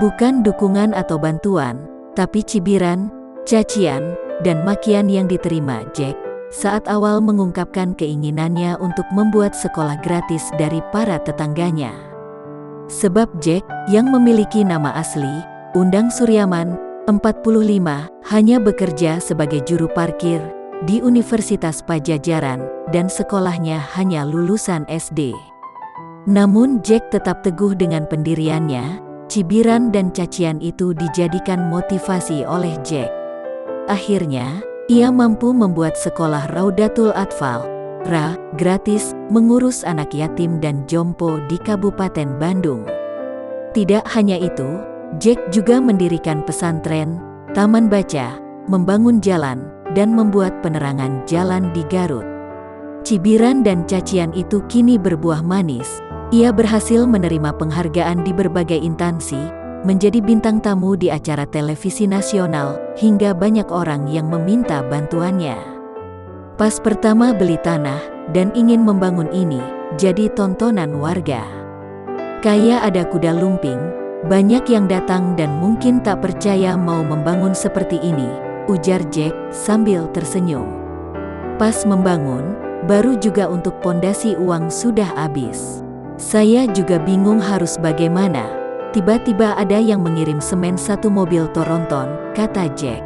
Bukan dukungan atau bantuan, tapi cibiran, cacian, dan makian yang diterima Jack saat awal mengungkapkan keinginannya untuk membuat sekolah gratis dari para tetangganya. Sebab Jack, yang memiliki nama asli, Undang Suryaman, 45, hanya bekerja sebagai juru parkir di Universitas Pajajaran dan sekolahnya hanya lulusan SD. Namun Jack tetap teguh dengan pendiriannya. Cibiran dan cacian itu dijadikan motivasi oleh Jack. Akhirnya, ia mampu membuat sekolah Raudatul Atfal, RA, gratis, mengurus anak yatim dan jompo di Kabupaten Bandung. Tidak hanya itu, Jack juga mendirikan pesantren, taman baca, membangun jalan, dan membuat penerangan jalan di Garut. Cibiran dan cacian itu kini berbuah manis. Ia berhasil menerima penghargaan di berbagai instansi, menjadi bintang tamu di acara televisi nasional, hingga banyak orang yang meminta bantuannya. Pas pertama beli tanah dan ingin membangun ini, jadi tontonan warga. Kayak ada kuda lumping, banyak yang datang dan mungkin tak percaya mau membangun seperti ini, ujar Jack sambil tersenyum. Pas membangun, baru juga untuk pondasi uang sudah habis. Saya juga bingung harus bagaimana. Tiba-tiba ada yang mengirim semen 1 mobil Tronton, kata Jack.